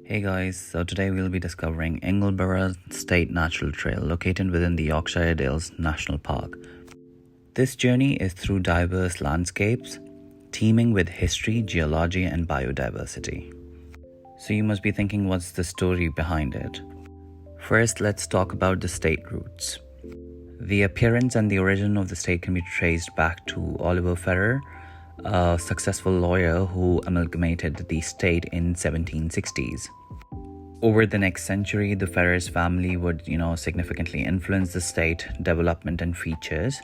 Hey guys, so today we'll be discovering Ingleborough State Natural Trail located within the Yorkshire Dales National Park. This journey is through diverse landscapes, teeming with history, geology, and biodiversity. So you must be thinking, what's the story behind it? First, let's talk about the state roots. The appearance and the origin of the state can be traced back to Oliver Ferrer, a successful lawyer who amalgamated the state in 1760s. Over the next century, the Ferrers family would, significantly influence the state development and features.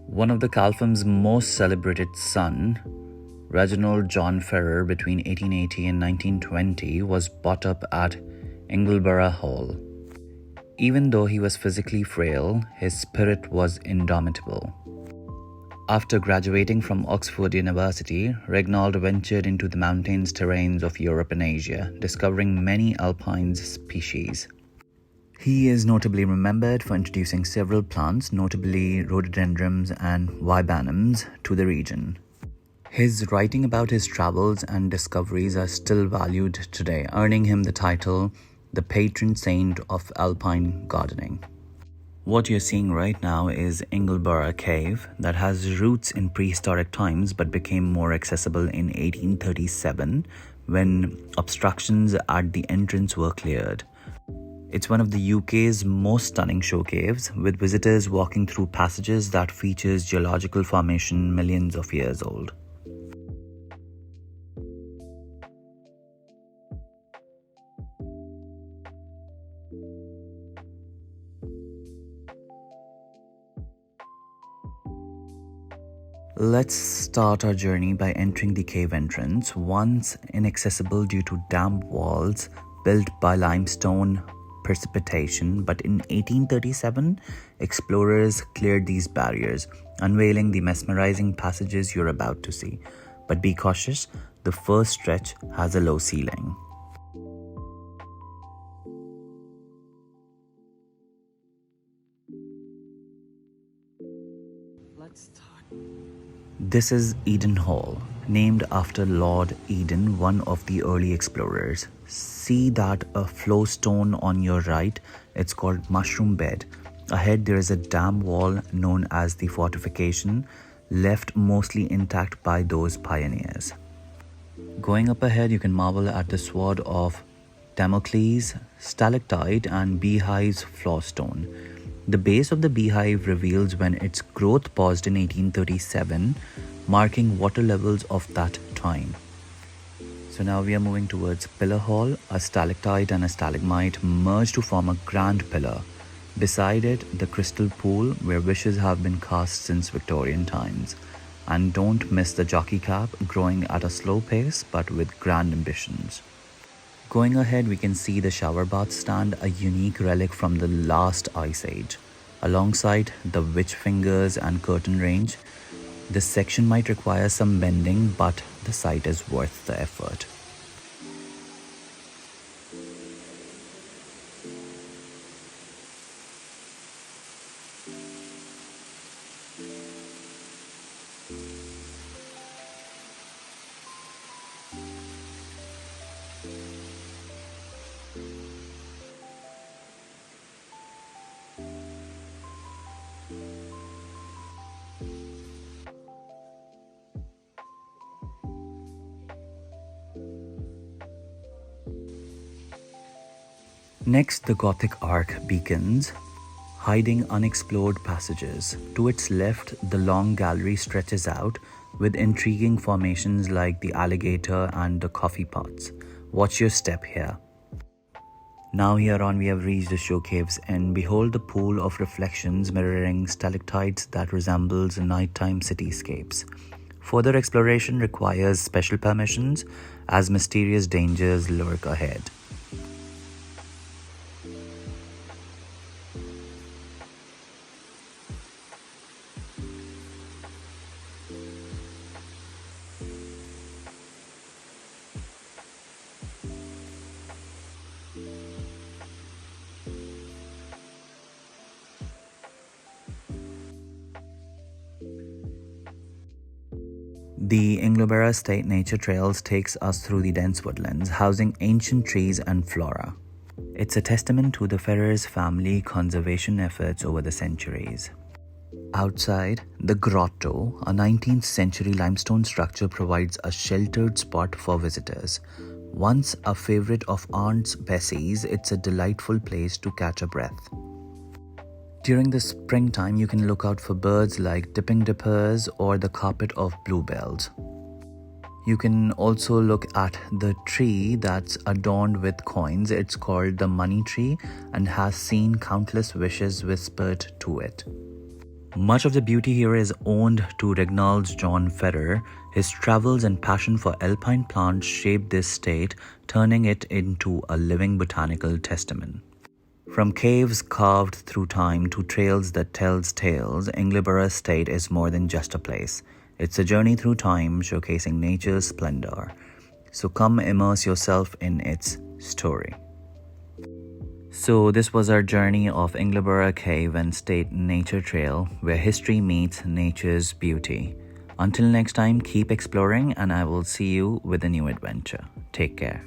One of the Calfham's most celebrated son, Reginald John Ferrer, between 1880 and 1920, was brought up at Ingleborough Hall. Even though he was physically frail, his spirit was indomitable. After graduating from Oxford University, Reginald ventured into the mountainous terrains of Europe and Asia, discovering many alpine species. He is notably remembered for introducing several plants, notably rhododendrons and viburnums, to the region. His writing about his travels and discoveries are still valued today, earning him the title the patron saint of alpine gardening. What you're seeing right now is Ingleborough Cave that has roots in prehistoric times but became more accessible in 1837 when obstructions at the entrance were cleared. It's one of the UK's most stunning show caves, with visitors walking through passages that features geological formation millions of years old. Let's start our journey by entering the cave entrance, once inaccessible due to damp walls built by limestone precipitation, but in 1837, explorers cleared these barriers, unveiling the mesmerizing passages you're about to see. But be cautious, the first stretch has a low ceiling. Let's start. This is Eden Hall, named after Lord Eden, one of the early explorers. See that flowstone on your right? It's called Mushroom Bed. Ahead there is a dam wall known as the fortification, left mostly intact by those pioneers. Going up ahead, you can marvel at the sword of Damocles, stalactite and beehive's flowstone. The base of the beehive reveals when its growth paused in 1837, marking water levels of that time. So now we are moving towards Pillar Hall. A stalactite and a stalagmite merge to form a grand pillar. Beside it, the crystal pool where wishes have been cast since Victorian times. And don't miss the jockey cap, growing at a slow pace but with grand ambitions. Going ahead, we can see the shower bath stand, a unique relic from the last ice age. Alongside the witch fingers and curtain range, this section might require some bending, but the site is worth the effort. Next, the Gothic Arch beacons, hiding unexplored passages. To its left, the long gallery stretches out, with intriguing formations like the alligator and the coffee pots. Watch your step here. Now here on, we have reached the show cave's end. Behold the pool of reflections mirroring stalactites that resembles nighttime cityscapes. Further exploration requires special permissions, as mysterious dangers lurk ahead. The Ingleborough State Nature Trails takes us through the dense woodlands, housing ancient trees and flora. It's a testament to the Ferrers family conservation efforts over the centuries. Outside, the grotto, a 19th century limestone structure, provides a sheltered spot for visitors. Once a favorite of Aunt Bessie's, it's a delightful place to catch a breath. During the springtime, you can look out for birds like dipping dippers or the carpet of bluebells. You can also look at the tree that's adorned with coins. It's called the money tree and has seen countless wishes whispered to it. Much of the beauty here is owed to Reginald John Ferrer. His travels and passion for alpine plants shaped this state, turning it into a living botanical testament. From caves carved through time to trails that tells tales, Ingleborough State is more than just a place. It's a journey through time, showcasing nature's splendor. So come immerse yourself in its story. So this was our journey of Ingleborough Cave and State Nature Trail, where history meets nature's beauty. Until next time, keep exploring, and I will see you with a new adventure. Take care.